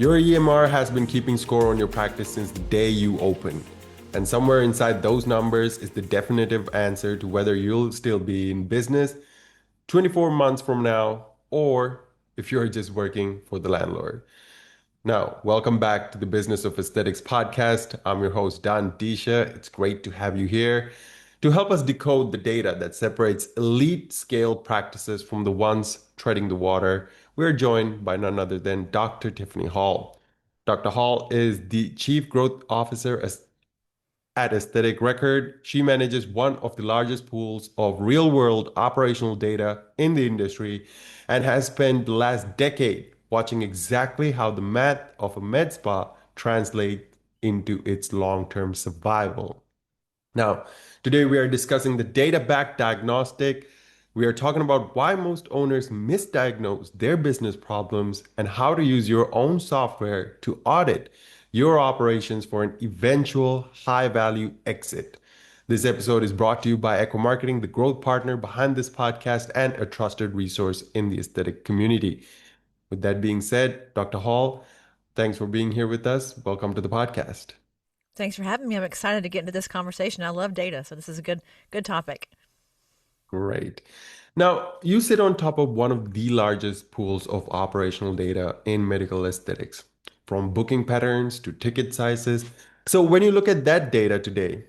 Your EMR has been keeping score on your practice since the day you opened. And somewhere inside those numbers is the definitive answer to whether you'll still be in business 24 months from now or if you're just working for the landlord. Now, welcome back to the Business of Aesthetics podcast. I'm your host, Don Adeesha. It's great to have you here to help us decode the data that separates elite scale practices from the ones treading the water. We're joined by none other than Dr. Tiffany Hall. Dr. Hall is the Chief Growth Officer at Aesthetic Record. She manages one of the largest pools of real world operational data in the industry and has spent the last decade watching exactly how the math of a med spa translates into its long term survival. Now, today we are discussing the data-backed diagnostic. We are talking about why most owners misdiagnose their business problems and how to use your own software to audit your operations for an eventual high-value exit. This episode is brought to you by Echo Marketing, the growth partner behind this podcast and a trusted resource in the aesthetic community. With that being said, Dr. Hall, thanks for being here with us. Welcome to the podcast. Thanks for having me. I'm excited to get into this conversation. I love data, so this is a good topic. Great. Now, you sit on top of one of the largest pools of operational data in medical aesthetics, from booking patterns to ticket sizes. So, when you look at that data today,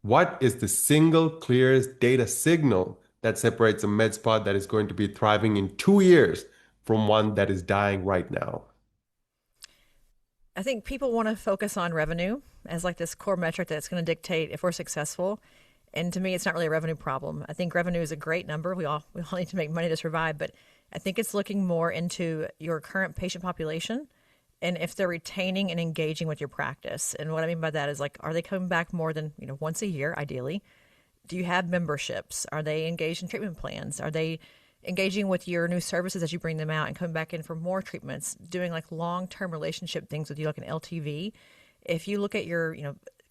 what is the single clearest data signal that separates a med spa that is going to be thriving in 2 years from one that is dying right now? I think people want to focus on revenue as like this core metric that's going to dictate if we're successful. And to me, it's not really a revenue problem. I think revenue is a great number. We all need to make money to survive, but I think it's looking more into your current patient population and if they're retaining and engaging with your practice. And what I mean by that is like, are they coming back more than, once a year, ideally? Do you have memberships? Are they engaged in treatment plans? Are they engaging with your new services as you bring them out and coming back in for more treatments, doing like long-term relationship things with you, like an LTV? If you look at your,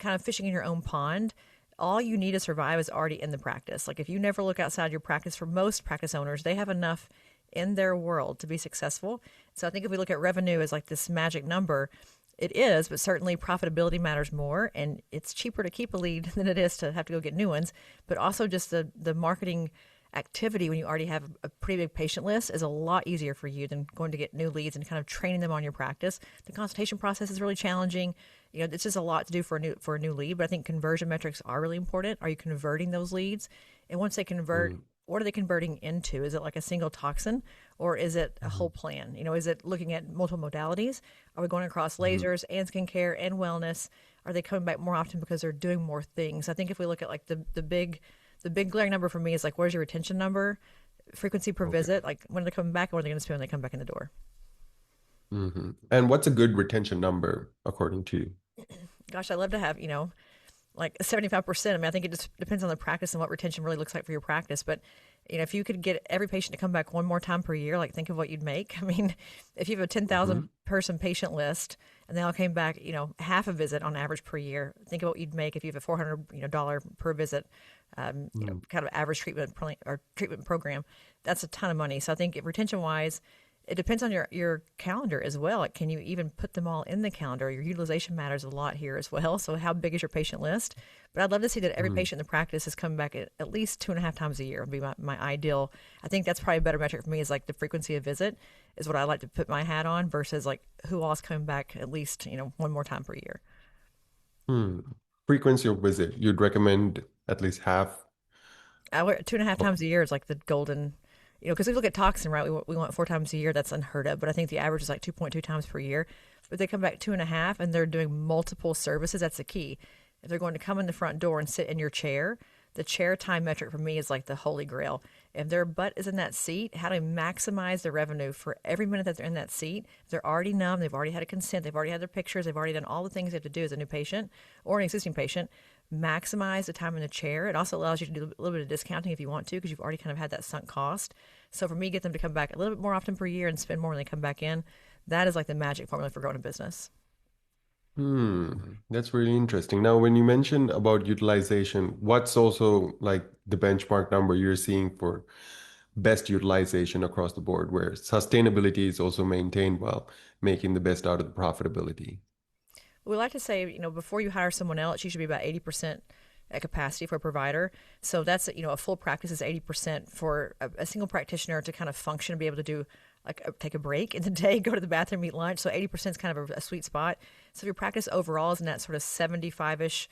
kind of fishing in your own pond, all you need to survive is already in the practice. Like if you never look outside your practice, for most practice owners, they have enough in their world to be successful. So I think if we look at revenue as like this magic number, it is, but certainly profitability matters more, and it's cheaper to keep a lead than it is to have to go get new ones. But also just the marketing activity when you already have a pretty big patient list is a lot easier for you than going to get new leads and kind of training them on your practice. The consultation process is really challenging. It's just a lot to do for a new lead, but I think conversion metrics are really important. Are you converting those leads? And once they convert, what are they converting into? Is it like a single toxin or is it a whole plan? Is it looking at multiple modalities? Are we going across lasers and skincare and wellness? Are they coming back more often because they're doing more things? I think if we look at like the big glaring number for me is like, where's your retention number? Frequency per visit, like when are they coming back and what are they going to spend when they come back in the door? And what's a good retention number according to you? Gosh, I love to have, like 75%. I mean, I think it just depends on the practice and what retention really looks like for your practice. But, if you could get every patient to come back one more time per year, like think of what you'd make. I mean, if you have a 10,000 person patient list and they all came back, half a visit on average per year, think of what you'd make if you have a $400 dollar per visit, kind of average treatment program. That's a ton of money. So I think retention wise, it depends on your calendar as well. Like, can you even put them all in the calendar? Your utilization matters a lot here as well. So how big is your patient list? But I'd love to see that every patient in the practice is coming back at least 2.5 times a year would be my ideal. I think that's probably a better metric for me is like the frequency of visit is what I like to put my hat on versus like who all is coming back at least, one more time per year. Hmm. Frequency of visit, you'd recommend at least half. I wear 2.5 of- times a year is like the golden, because we look at toxin, right? We want 4 times a year. That's unheard of. But I think the average is like 2.2 times per year. But they come back 2.5 and they're doing multiple services. That's the key. If they're going to come in the front door and sit in your chair, the chair time metric for me is like the holy grail. If their butt is in that seat, how to maximize the revenue for every minute that they're in that seat. If they're already numb, they've already had a consent, they've already had their pictures, they've already done all the things they have to do as a new patient or an existing patient. Maximize the time in the chair. It also allows you to do a little bit of discounting if you want to because you've already kind of had that sunk cost. So for me, get them to come back a little bit more often per year and spend more when they come back in. That is like the magic formula for growing a business. That's really interesting. Now, when you mentioned about utilization, what's also like the benchmark number you're seeing for best utilization across the board, where sustainability is also maintained while making the best out of the profitability. We like to say, before you hire someone else, you should be about 80% at capacity for a provider. So that's, a full practice is 80% for a single practitioner to kind of function and be able to do like take a break in the day, go to the bathroom, eat lunch. So 80% is kind of a sweet spot. So if your practice overall is in that sort of 75-ish,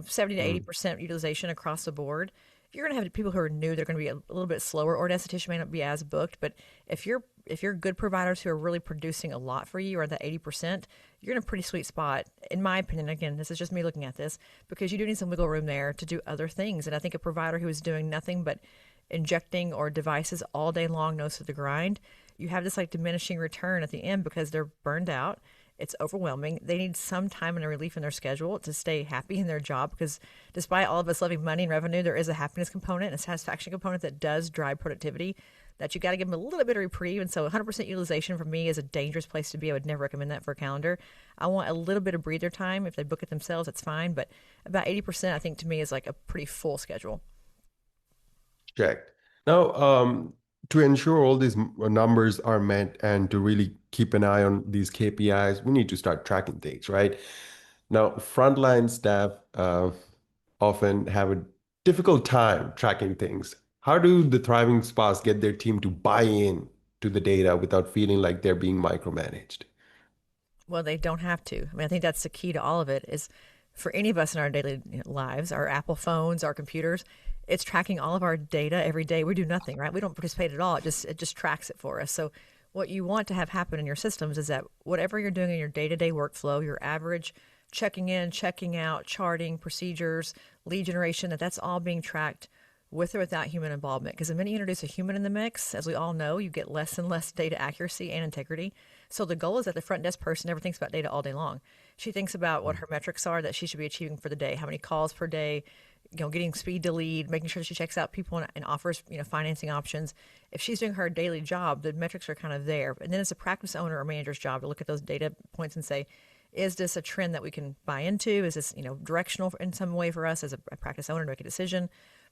70 to Mm. 80% utilization across the board, you're going to have people who are new. They're going to be a little bit slower, or esthetician may not be as booked. But if you're good providers who are really producing a lot for you, or that 80%, you're in a pretty sweet spot, in my opinion. Again, this is just me looking at this, because you do need some wiggle room there to do other things. And I think a provider who is doing nothing but injecting or devices all day long, nose to the grind, you have this like diminishing return at the end because they're burned out. It's overwhelming. They need some time and a relief in their schedule to stay happy in their job, because despite all of us loving money and revenue, there is a happiness component, a satisfaction component that does drive productivity, that you got to give them a little bit of reprieve. And so 100% utilization for me is a dangerous place to be. I would never recommend that for a calendar. I want a little bit of breather time. If they book it themselves, that's fine. But about 80%, I think, to me, is like a pretty full schedule. Checked. Now, to ensure all these numbers are met and to really keep an eye on these KPIs, we need to start tracking things, right? Now, frontline staff often have a difficult time tracking things. How do the thriving spas get their team to buy in to the data without feeling like they're being micromanaged? Well, they don't have to. I mean, I think that's the key to all of it is for any of us in our daily lives, our Apple phones, our computers, it's tracking all of our data every day. We do nothing, right? We don't participate at all. It just tracks it for us. So what you want to have happen in your systems is that whatever you're doing in your day-to-day workflow, your average checking in, checking out, charting, procedures, lead generation, that's all being tracked with or without human involvement. Because the minute you introduce a human in the mix, as we all know, you get less and less data accuracy and integrity. So the goal is that the front desk person never thinks about data all day long. She thinks about what her metrics are that she should be achieving for the day, how many calls per day, getting speed to lead, making sure that she checks out people and offers, financing options. If she's doing her daily job, the metrics are kind of there. And then it's a practice owner or manager's job to look at those data points and say, is this a trend that we can buy into? Is this, directional in some way for us as a practice owner to make a decision?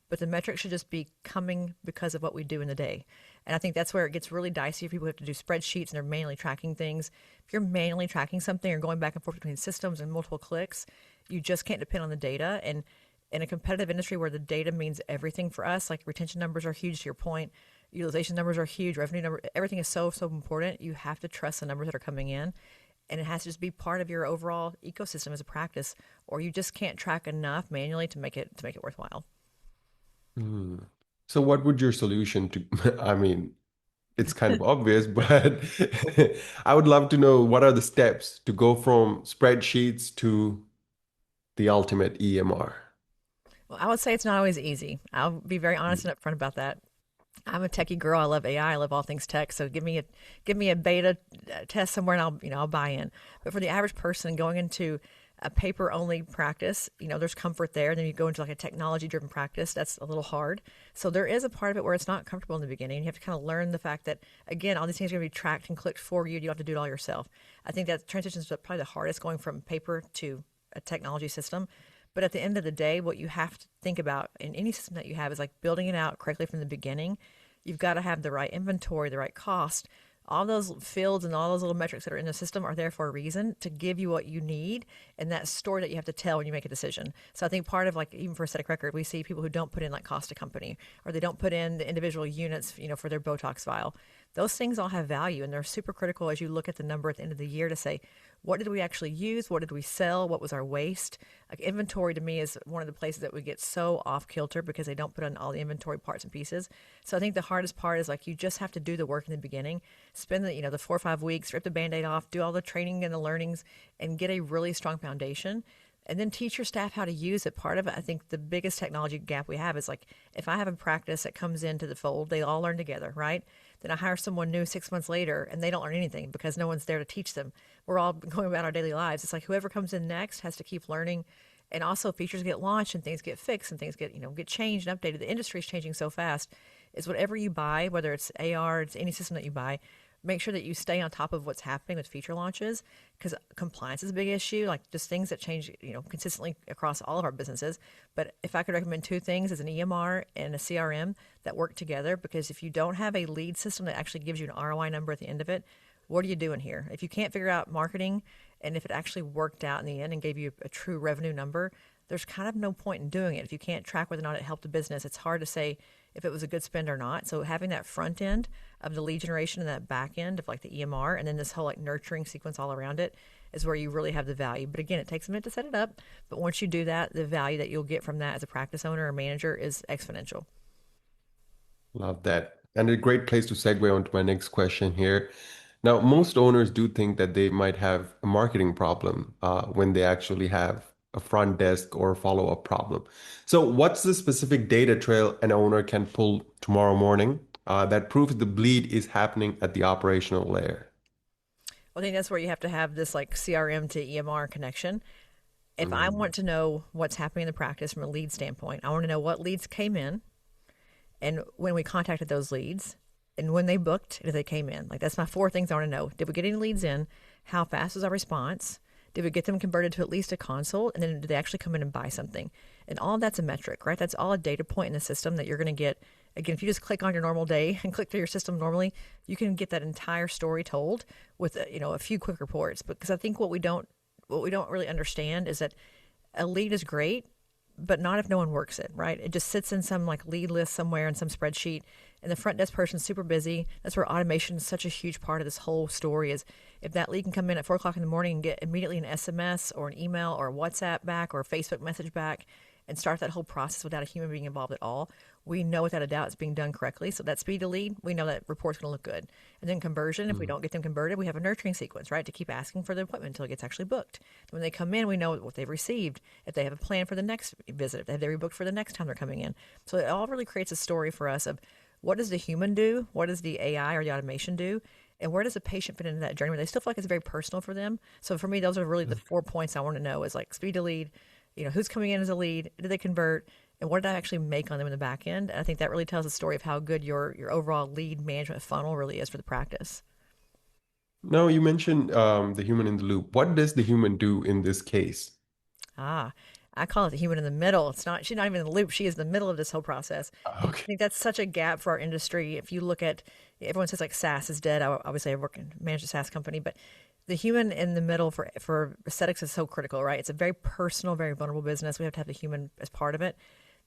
But the metrics should just be coming because of what we do in the day. And I think that's where it gets really dicey if people have to do spreadsheets and they're manually tracking things. If you're manually tracking something or going back and forth between systems and multiple clicks, you just can't depend on the data. And in a competitive industry where the data means everything for us, like retention numbers are huge to your point, utilization numbers are huge, revenue number, everything is so, so important. You have to trust the numbers that are coming in. And it has to just be part of your overall ecosystem as a practice, or you just can't track enough manually to make it worthwhile. Hmm. So what would your solution to, I mean, it's kind of obvious, but I would love to know what are the steps to go from spreadsheets to the ultimate EMR. Well, I would say it's not always easy. I'll be very honest and upfront about that. I'm a techie girl. I love AI. I love all things tech. So give me a beta test somewhere, and I'll buy in. But for the average person going into a paper only practice, there's comfort there. Then you go into like a technology driven practice, that's a little hard. So there is a part of it where it's not comfortable in the beginning. You have to kind of learn the fact that, again, all these things are going to be tracked and clicked for you. You don't have to do it all yourself. I think that transition is probably the hardest, going from paper to a technology system. But at the end of the day, what you have to think about in any system that you have is like building it out correctly from the beginning. You've got to have the right inventory, the right cost. All those fields and all those little metrics that are in the system are there for a reason, to give you what you need and that story that you have to tell when you make a decision. So I think part of, like, even for aesthetic record, we see people who don't put in like cost to company, or they don't put in the individual units, for their Botox vial. Those things all have value, and they're super critical as you look at the number at the end of the year to say, what did we actually use? What did we sell? What was our waste? Like, inventory to me is one of the places that we get so off kilter because they don't put in all the inventory parts and pieces. So I think the hardest part is, like, you just have to do the work in the beginning, spend the 4 or 5 weeks, rip the Band-Aid off, do all the training and the learnings, and get a really strong foundation. And then teach your staff how to use it. Part of it, I think the biggest technology gap we have is, like, if I have a practice that comes into the fold, they all learn together, right? Then I hire someone new 6 months later and they don't learn anything because no one's there to teach them. We're all going about our daily lives. It's like whoever comes in next has to keep learning. And also, features get launched and things get fixed and things get changed and updated. The industry is changing so fast. Is whatever you buy, whether it's AR, it's any system that you buy, make sure that you stay on top of what's happening with feature launches because compliance is a big issue, like just things that change, consistently across all of our businesses. But if I could recommend two things, is an EMR and a CRM that work together, because if you don't have a lead system that actually gives you an ROI number at the end of it, what are you doing here? If you can't figure out marketing and if it actually worked out in the end and gave you a true revenue number, there's kind of no point in doing it. If you can't track whether or not it helped the business, it's hard to say if it was a good spend or not. So having that front end of the lead generation and that back end of like the EMR and then this whole like nurturing sequence all around it is where you really have the value. But again, it takes a minute to set it up. But once you do that, the value that you'll get from that as a practice owner or manager is exponential. Love that. And a great place to segue on to my next question here. Now, most owners do think that they might have a marketing problem when they actually have a front desk or follow-up problem. So, what's the specific data trail an owner can pull tomorrow morning that proves the bleed is happening at the operational layer? I think that's where you have to have this like CRM to EMR connection. If I Mm. want to know what's happening in the practice from a lead standpoint, I want to know what leads came in and when we contacted those leads and when they booked and if they came in. Like that's my four things I want to know. Did we get any leads in? How fast was our response? Did we get them converted to at least a consult? And then did they actually come in and buy something? And all of that's a metric, right? That's all a data point in the system that you're going to get. Again, if you just click on your normal day and click through your system normally, you can get that entire story told with a few quick reports. Because I think what we don't really understand is that a lead is great, but not if no one works it, right? It just sits in some like lead list somewhere in some spreadsheet, and the front desk person's super busy. That's where automation is such a huge part of this whole story. Is if that lead can come in at 4 o'clock in the morning and get immediately an SMS or an email or a WhatsApp back or a Facebook message back, and start that whole process without a human being involved at all, we know without a doubt it's being done correctly. So that speed to lead, we know that report's going to look good. And then conversion, if we Mm. don't get them converted, we have a nurturing sequence, right, to keep asking for the appointment until it gets actually booked. When they come in, we know what they've received, if they have a plan for the next visit, if they're rebooked for the next time they're coming in. So it all really creates a story for us of what does the human do, what does the AI or the automation do, and where does the patient fit into that journey where they still feel like it's very personal for them. So for me, those are really the 4 points I want to know is like speed to lead, who's coming in as a lead, did they convert, and what did I actually make on them in the back end? And I think that really tells the story of how good your overall lead management funnel really is for the practice. Now, you mentioned the human in the loop. What does the human do in this case? Ah, I call it the human in the middle. She's not even in the loop. She is the middle of this whole process. I Okay. think that's such a gap for our industry. If you look at, everyone says like SaaS is dead. I obviously I work and manage a SaaS company, but the human in the middle for aesthetics is so critical, right? It's a very personal, very vulnerable business. We have to have the human as part of it.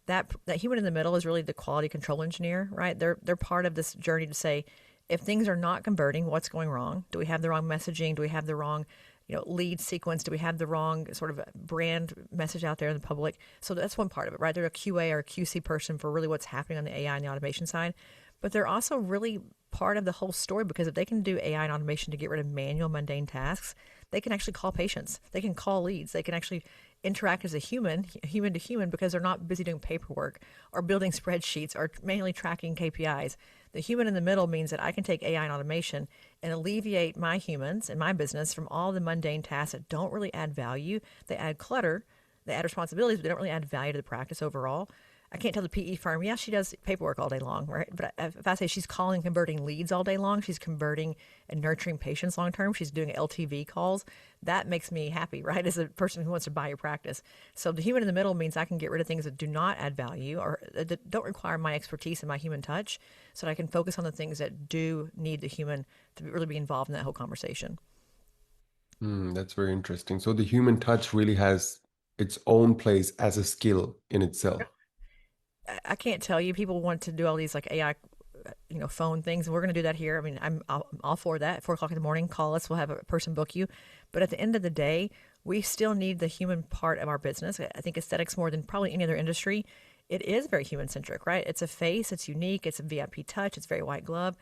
That human in the middle is really the quality control engineer, right? They're part of this journey to say if things are not converting, what's going wrong? Do we have the wrong messaging? Do we have the wrong lead sequence? Do we have the wrong sort of brand message out there in the public? So that's one part of it, right? They're a QA or a QC person for really what's happening on the AI and the automation side, but they're also really part of the whole story because if they can do AI and automation to get rid of manual, mundane tasks, they can actually call patients. They can call leads. They can actually interact as a human to human, because they're not busy doing paperwork or building spreadsheets or manually tracking KPIs. The human in the middle means that I can take AI and automation and alleviate my humans and my business from all the mundane tasks that don't really add value. They add clutter, they add responsibilities, but they don't really add value to the practice overall. I can't tell the PE firm, yeah, she does paperwork all day long, right? But if I say she's calling, converting leads all day long, she's converting and nurturing patients long term, she's doing LTV calls, that makes me happy, right? As a person who wants to buy your practice. So the human in the middle means I can get rid of things that do not add value or that don't require my expertise and my human touch so that I can focus on the things that do need the human to really be involved in that whole conversation. That's very interesting. So the human touch really has its own place as a skill in itself. I can't tell you. People want to do all these like AI, phone things. We're going to do that here. I mean, I'm all for that. 4 o'clock in the morning, call us. We'll have a person book you. But at the end of the day, we still need the human part of our business. I think aesthetics more than probably any other industry. It is very human centric, right? It's a face. It's unique. It's a VIP touch. It's very white glove.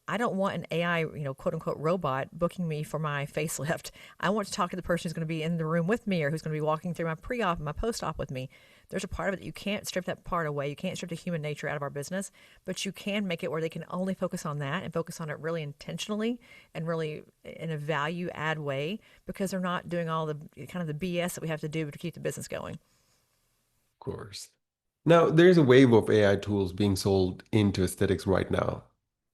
I don't want an AI, quote unquote robot booking me for my facelift. I want to talk to the person who's going to be in the room with me or who's going to be walking through my pre-op and my post-op with me. There's a part of it that you can't strip that part away. You can't strip the human nature out of our business, but you can make it where they can only focus on that and focus on it really intentionally and really in a value add way because they're not doing all the kind of the BS that we have to do to keep the business going. Of course. Now, there's a wave of AI tools being sold into aesthetics right now.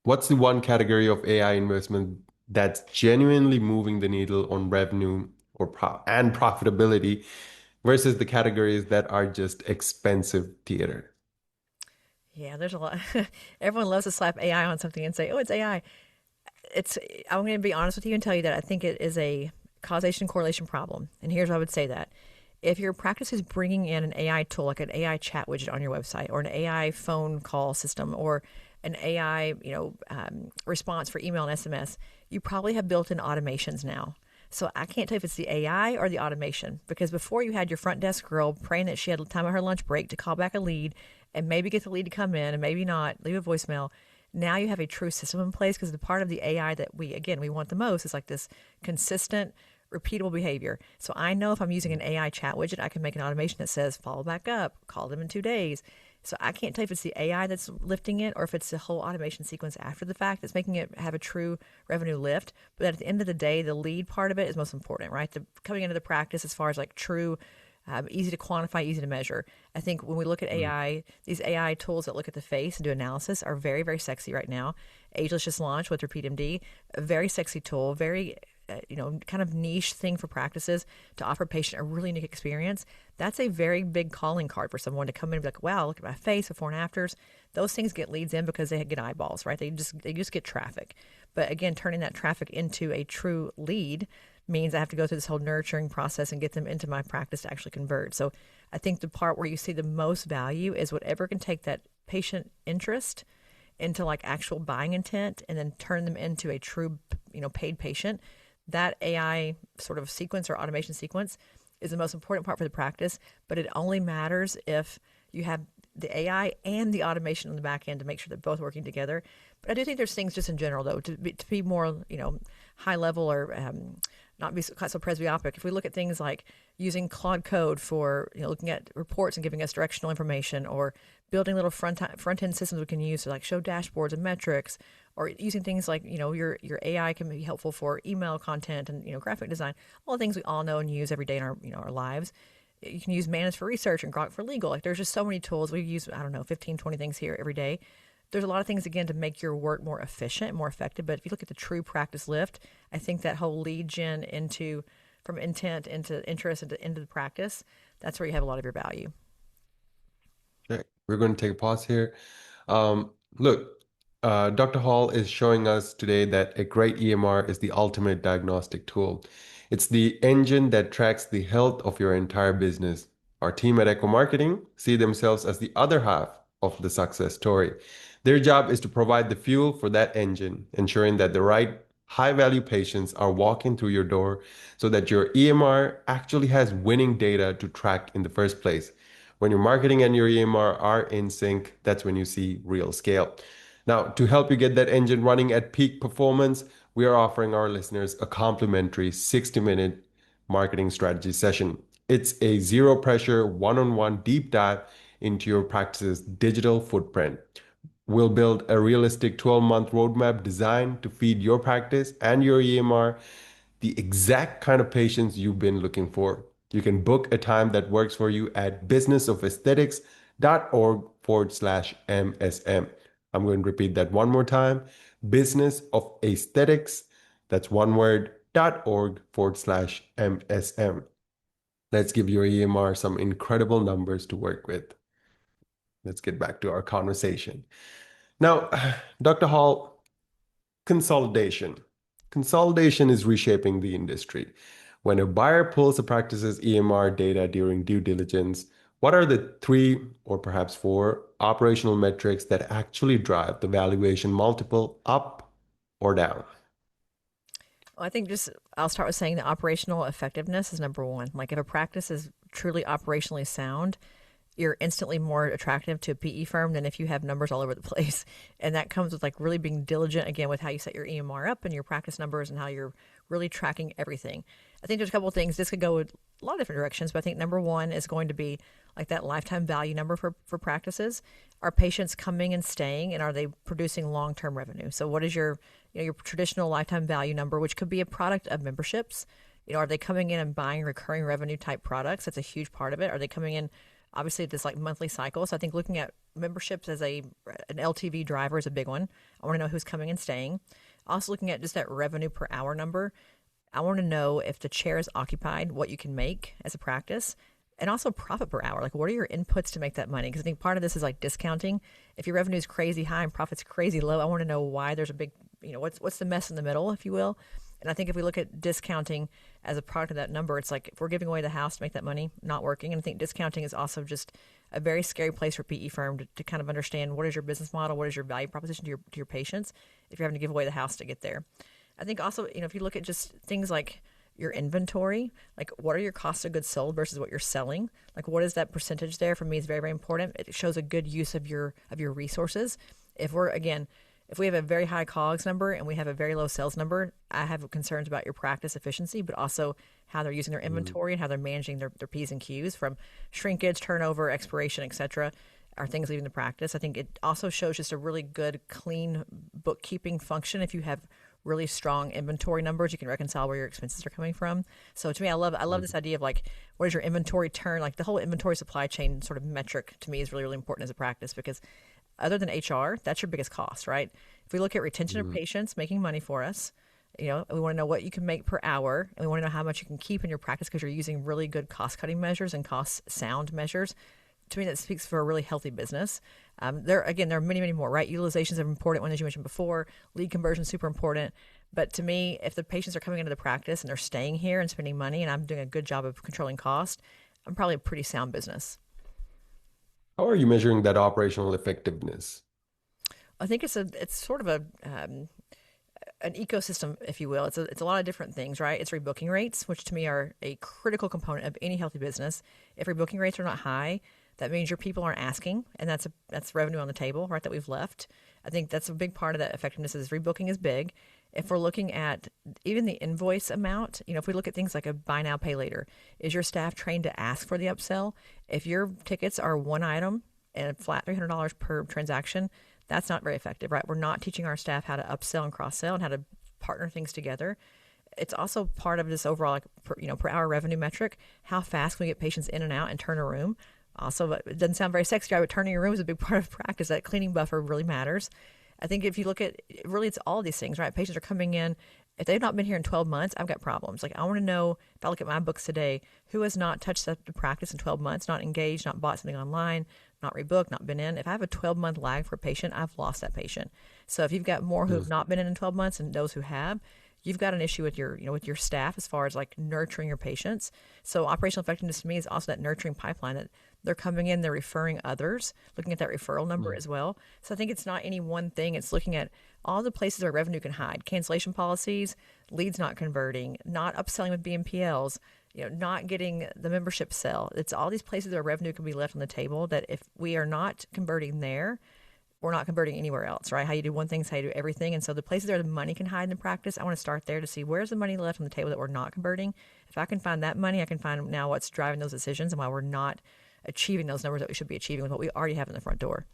What's the one category of AI investment that's genuinely moving the needle on revenue and profitability versus the categories that are just expensive theater? Yeah, there's a lot. Everyone loves to slap AI on something and say, "Oh, it's AI." It's. I'm going to be honest with you and tell you that I think it is a causation correlation problem. And here's why I would say that: if your practice is bringing in an AI tool, like an AI chat widget on your website, or an AI phone call system, or an AI, response for email and SMS, you probably have built-in automations now. So I can't tell if it's the AI or the automation, because before you had your front desk girl praying that she had time on her lunch break to call back a lead and maybe get the lead to come in and maybe not leave a voicemail. Now you have a true system in place, because the part of the AI that we want the most is like this consistent, repeatable behavior. So I know if I'm using an AI chat widget, I can make an automation that says follow back up, call them in 2 days. So I can't tell if it's the AI that's lifting it or if it's the whole automation sequence after the fact that's making it have a true revenue lift. But at the end of the day, the lead part of it is most important, right? The coming into the practice as far as like true, easy to quantify, easy to measure. I think when we look at Mm. AI, these AI tools that look at the face and do analysis are very, very sexy right now. Ageless just launched with Repeat MD, a very sexy tool, very kind of niche thing for practices to offer a patient a really unique experience. That's a very big calling card for someone to come in and be like, wow, look at my face before and afters. Those things get leads in because they get eyeballs, right? They just get traffic. But again, turning that traffic into a true lead means I have to go through this whole nurturing process and get them into my practice to actually convert. So I think the part where you see the most value is whatever can take that patient interest into like actual buying intent and then turn them into a true, paid patient. That AI sort of sequence or automation sequence is the most important part for the practice, but it only matters if you have the AI and the automation on the back end to make sure they're both working together. But I do think there's things just in general, though, to be more, high level or not be quite so presbyopic. If we look at things like using Claude Code for looking at reports and giving us directional information, or building little front end systems we can use to like show dashboards and metrics, or using things like your AI can be helpful for email content and graphic design, all the things we all know and use every day in our lives. You can use Manus for research and Grok for legal. Like there's just so many tools. We use, I don't know, 15, 20 things here every day. There's a lot of things, again, to make your work more efficient and more effective. But if you look at the true practice lift, I think that whole lead gen from intent into interest into the practice, that's where you have a lot of your value. Okay, we're going to take a pause here. Look, Dr. Hall is showing us today that a great EMR is the ultimate diagnostic tool. It's the engine that tracks the health of your entire business. Our team at Echo Marketing see themselves as the other half of the success story. Their job is to provide the fuel for that engine, ensuring that the right high value patients are walking through your door so that your EMR actually has winning data to track in the first place. When your marketing and your EMR are in sync, that's when you see real scale. Now, to help you get that engine running at peak performance, we are offering our listeners a complimentary 60-minute marketing strategy session. It's a zero pressure, one on one deep dive into your practice's digital footprint. We'll build a realistic 12-month roadmap designed to feed your practice and your EMR the exact kind of patients you've been looking for. You can book a time that works for you at businessofesthetics.org/MSM. I'm going to repeat that one more time. Business of Aesthetics, that's one word, .org/MSM. Let's give your EMR some incredible numbers to work with. Let's get back to our conversation. Now, Dr. Hall, consolidation. Consolidation is reshaping the industry. When a buyer pulls a practice's EMR data during due diligence, what are the three or perhaps four operational metrics that actually drive the valuation multiple up or down? Well, I think I'll start with saying the operational effectiveness is number one. Like if a practice is truly operationally sound, you're instantly more attractive to a PE firm than if you have numbers all over the place. And that comes with like really being diligent again with how you set your EMR up and your practice numbers and how you're really tracking everything. I think there's a couple of things. This could go with a lot of different directions, but I think number one is going to be like that lifetime value number for practices. Are patients coming and staying, and are they producing long-term revenue? So what is your traditional lifetime value number, which could be a product of memberships? Are they coming in and buying recurring revenue type products? That's a huge part of it. Are they coming in Obviously, this like monthly cycle. So I think looking at memberships as an LTV driver is a big one. I want to know who's coming and staying. Also looking at just that revenue per hour number. I want to know if the chair is occupied, what you can make as a practice, and also profit per hour. Like, what are your inputs to make that money? Because I think part of this is like discounting. If your revenue is crazy high and profit's crazy low, I want to know why there's a big, what's the mess in the middle, if you will. And I think if we look at discounting as a product of that number, it's like if we're giving away the house to make that money, not working. And I think discounting is also just a very scary place for PE firm to kind of understand what is your business model, what is your value proposition to your patients if you're having to give away the house to get there. I think also, if you look at just things like your inventory, like what are your costs of goods sold versus what you're selling? Like what is that percentage there? For me, is very, very important. It shows a good use of your resources. If we have a very high COGS number and we have a very low sales number, I have concerns about your practice efficiency, but also how they're using their inventory and how they're managing their P's and Q's from shrinkage, turnover, expiration, et cetera, are things leaving the practice. I think it also shows just a really good, clean bookkeeping function. If you have really strong inventory numbers, you can reconcile where your expenses are coming from. So to me, I love this idea of like, what is your inventory turn? Like the whole inventory supply chain sort of metric to me is really, really important as a practice, because other than HR, that's your biggest cost, right? If we look at retention of patients making money for us, we want to know what you can make per hour, and we want to know how much you can keep in your practice because you're using really good cost-cutting measures and cost-sound measures. To me, that speaks for a really healthy business. There are many, many more, right? Utilizations are important one, as you mentioned before. Lead conversion is super important. But to me, if the patients are coming into the practice and they're staying here and spending money, and I'm doing a good job of controlling cost, I'm probably a pretty sound business. How are you measuring that operational effectiveness? I think it's sort of an ecosystem, if you will. It's a lot of different things, right? It's rebooking rates, which to me are a critical component of any healthy business. If rebooking rates are not high, that means your people aren't asking, and that's revenue on the table, right? That we've left. I think that's a big part of that effectiveness. Is rebooking is big. If we're looking at even the invoice amount, if we look at things like a buy now, pay later, is your staff trained to ask for the upsell? If your tickets are one item and a flat $300 per transaction, that's not very effective, right? We're not teaching our staff how to upsell and cross sell and how to partner things together. It's also part of this overall, like, per hour revenue metric. How fast can we get patients in and out and turn a room? Also, it doesn't sound very sexy, but turning your room is a big part of practice. That cleaning buffer really matters. I think if you look at, really, it's all these things, right? Patients are coming in. If they've not been here in 12 months, I've got problems. Like, I want to know, if I look at my books today, who has not touched the practice in 12 months, not engaged, not bought something online, not rebooked, not been in. If I have a 12-month lag for a patient, I've lost that patient. So if you've got more who have not been in 12 months and those who have, you've got an issue with your staff as far as like nurturing your patients. So operational effectiveness to me is also that nurturing pipeline, that they're coming in, they're referring others, looking at that referral number as well. So I think it's not any one thing. It's looking at all the places where revenue can hide: cancellation policies, leads not converting, not upselling with BNPLs, not getting the membership sell. It's all these places where revenue can be left on the table, that if we are not converting there, we're not converting anywhere else, right? How you do one thing is how you do everything. And so the places where the money can hide in the practice, I want to start there to see where's the money left on the table that we're not converting. If I can find that money, I can find now what's driving those decisions and why we're not achieving those numbers that we should be achieving with what we already have in the front door.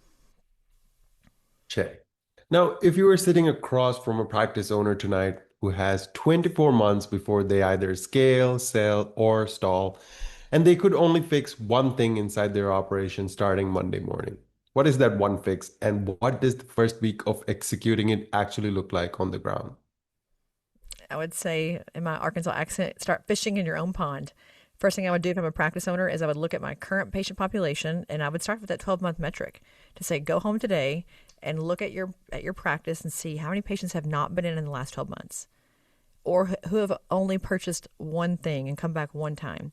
Check. Now, if you were sitting across from a practice owner tonight who has 24 months before they either scale, sell, or stall, and they could only fix one thing inside their operation starting Monday morning, what is that one fix, and what does the first week of executing it actually look like on the ground? I would say, in my Arkansas accent, start fishing in your own pond. First thing I would do if I'm a practice owner is I would look at my current patient population, and I would start with that 12-month metric to say, go home today and look at your practice and see how many patients have not been in the last 12 months, or who have only purchased one thing and come back one time.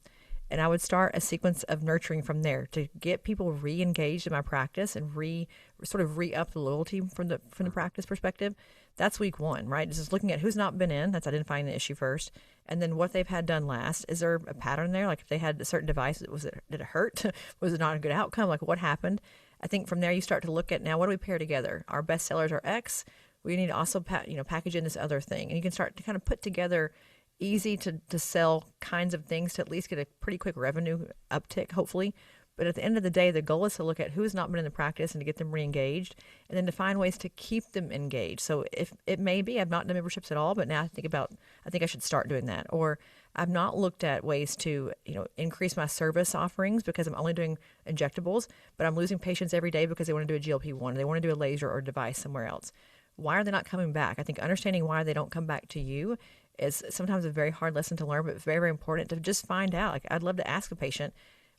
And I would start a sequence of nurturing from there to get people re-engaged in my practice and re-up the loyalty from the practice perspective. That's week one, right? Just looking at who's not been in. That's identifying the issue first, and then what they've had done last. Is there a pattern there? Like if they had a certain device, did it hurt? Was it not a good outcome? Like what happened? I think from there you start to look at, now what do we pair together? Our best sellers are X. We need to also package in this other thing, and you can start to kind of put together easy to sell kinds of things to at least get a pretty quick revenue uptick, hopefully, But at the end of the day, the goal is to look at who has not been in the practice and to get them re-engaged, and then to find ways to keep them engaged. So if it may be I've not done memberships at all, but now I think I should start doing that. Or I've not looked at ways to, increase my service offerings because I'm only doing injectables, but I'm losing patients every day because they want to do a GLP-1, they want to do a laser or a device somewhere else. Why are they not coming back? I think understanding why they don't come back to you is sometimes a very hard lesson to learn, but very, very important to just find out. Like I'd love to ask a patient,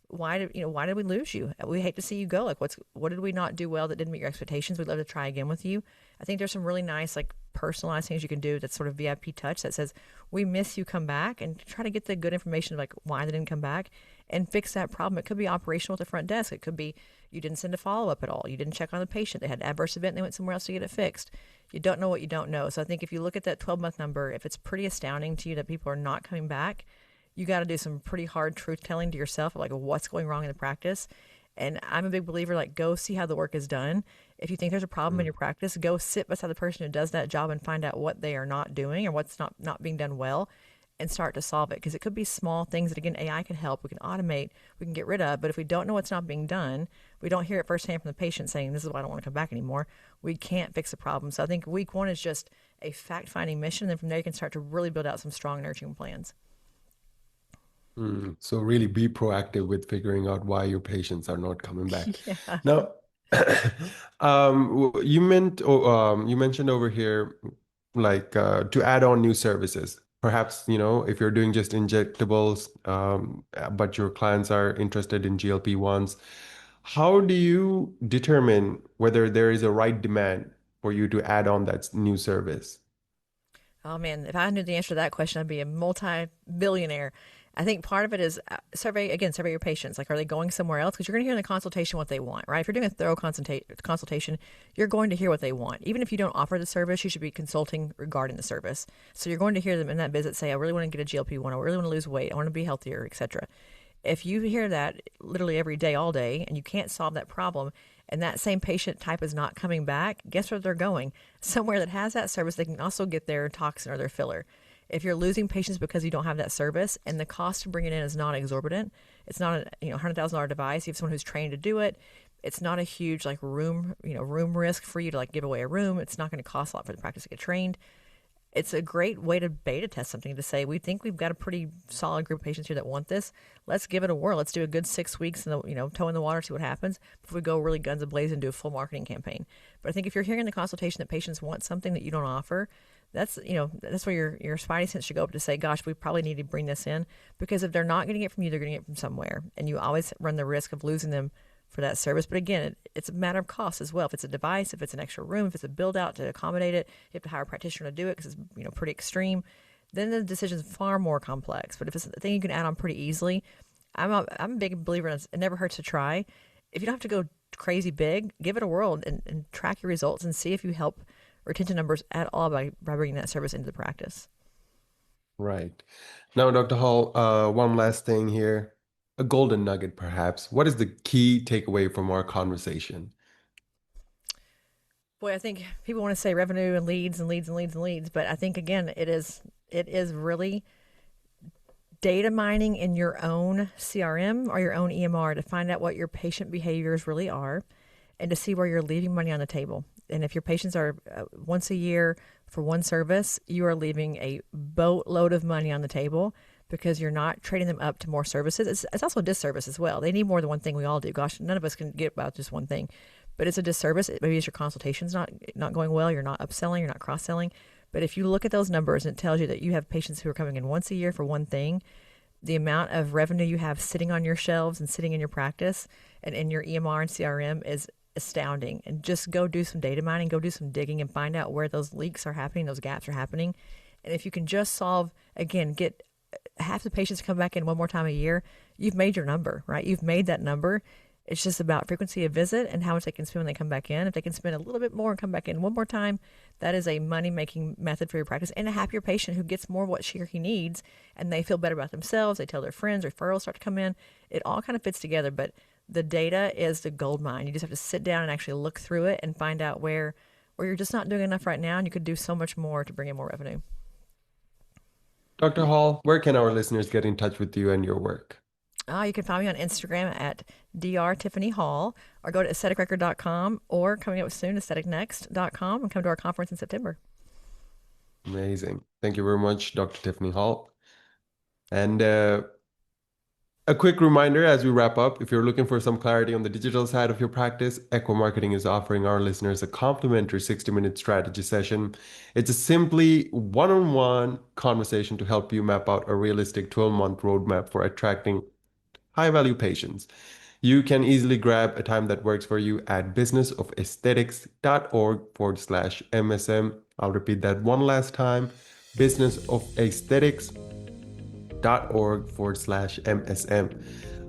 why did we lose you? We hate to see you go. Like what did we not do well that didn't meet your expectations? We'd love to try again with you. I think there's some really nice like personalized things you can do that's sort of VIP touch that says we miss you, come back, and try to get the good information of like why they didn't come back and fix that problem. It could be operational at the front desk. It could be you didn't send a follow up at all. You didn't check on the patient. They had an adverse event and they went somewhere else to get it fixed. You don't know what you don't know. So I think if you look at that 12-month number, if it's pretty astounding to you that people are not coming back, you got to do some pretty hard truth telling to yourself of like what's going wrong in the practice. And I'm a big believer, like go see how the work is done. If you think there's a problem in your practice, go sit beside the person who does that job and find out what they are not doing or what's not being done well and start to solve it. Because it could be small things that, again, AI can help. We can automate, we can get rid of. But if we don't know what's not being done, we don't hear it firsthand from the patient saying, this is why I don't want to come back anymore. We can't fix the problem. So I think week one is just a fact finding mission. And then from there, you can start to really build out some strong nurturing plans. So really be proactive with figuring out why your patients are not coming back. Yeah. Now, you mentioned over here, like to add on new services. Perhaps, if you're doing just injectables, but your clients are interested in GLP-1s, how do you determine whether there is a right demand for you to add on that new service? Oh man, if I knew the answer to that question, I'd be a multi-billionaire. I think part of it is survey your patients. Like, are they going somewhere else? Because you're going to hear in the consultation what they want, right? If you're doing a thorough consultation, you're going to hear what they want. Even if you don't offer the service, you should be consulting regarding the service. So you're going to hear them in that visit say, I really want to get a GLP-1, I really want to lose weight, I want to be healthier, etc. If you hear that literally every day, all day, and you can't solve that problem, and that same patient type is not coming back, guess where they're going? Somewhere that has that service, they can also get their toxin or their filler. If you're losing patients because you don't have that service and the cost to bring it in is not exorbitant, it's not a $100,000 device. You have someone who's trained to do it. It's not a huge like room risk for you to like give away a room. It's not going to cost a lot for the practice to get trained. It's a great way to beta test something to say, we think we've got a pretty solid group of patients here that want this. Let's give it a whirl. Let's do a good 6 weeks in the, toe in the water, see what happens before we go really guns ablaze and do a full marketing campaign. But I think if you're hearing in the consultation that patients want something that you don't offer, that's where your spidey sense should go up to say, gosh, we probably need to bring this in, because if they're not getting it from you, they're getting it from somewhere. And you always run the risk of losing them for that service. But again, it's a matter of cost as well. If it's a device, if it's an extra room, if it's a build out to accommodate it, you have to hire a practitioner to do it because it's pretty extreme. Then the decision is far more complex. But if it's a thing you can add on pretty easily, I'm a big believer in it never hurts to try. If you don't have to go crazy big, give it a whirl and track your results and see if you help retention numbers at all by bringing that service into the practice. Right. Now, Dr. Hall, one last thing here. A golden nugget, perhaps. What is the key takeaway from our conversation? Boy, I think people want to say revenue and leads and leads and leads and leads, but I think again it is really data mining in your own CRM or your own EMR to find out what your patient behaviors really are and to see where you're leaving money on the table. And if your patients are once a year for one service, you are leaving a boatload of money on the table because you're not trading them up to more services. It's also a disservice as well. They need more than one thing. We all do. Gosh, none of us can get about just one thing, but it's a disservice. Maybe it's your consultation's not going well. You're not upselling. You're not cross selling. But if you look at those numbers and it tells you that you have patients who are coming in once a year for one thing, the amount of revenue you have sitting on your shelves and sitting in your practice and in your EMR and CRM is astounding. And just go do some data mining, go do some digging and find out where those leaks are happening, those gaps are happening. And if you can just solve, again, get half the patients to come back in one more time a year, you've made your number, right? You've made that number. It's just about frequency of visit and how much they can spend when they come back in. If they can spend a little bit more and come back in one more time, that is a money-making method for your practice and a happier patient who gets more of what she or he needs, and they feel better about themselves. They tell their friends, referrals start to come in. It all kind of fits together, but the data is the gold mine. You just have to sit down and actually look through it and find out where you're just not doing enough right now, and you could do so much more to bring in more revenue. Dr. Hall, where can our listeners get in touch with you and your work? You can find me on Instagram at Dr. Tiffany Hall, or go to aestheticrecord.com, or coming up soon, aestheticnext.com, and come to our conference in September. Amazing. Thank you very much, Dr. Tiffany Hall. And a quick reminder as we wrap up, if you're looking for some clarity on the digital side of your practice, Echo Marketing is offering our listeners a complimentary 60-minute strategy session. It's a simply one-on-one conversation to help you map out a realistic 12-month roadmap for attracting high-value patients. You can easily grab a time that works for you at businessofesthetics.org/MSM. I'll repeat that one last time, businessofesthetics.org org/MSM.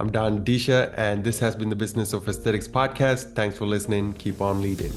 I'm Don Adeesha, and this has been the Business of Aesthetics podcast. Thanks for listening. Keep on leading.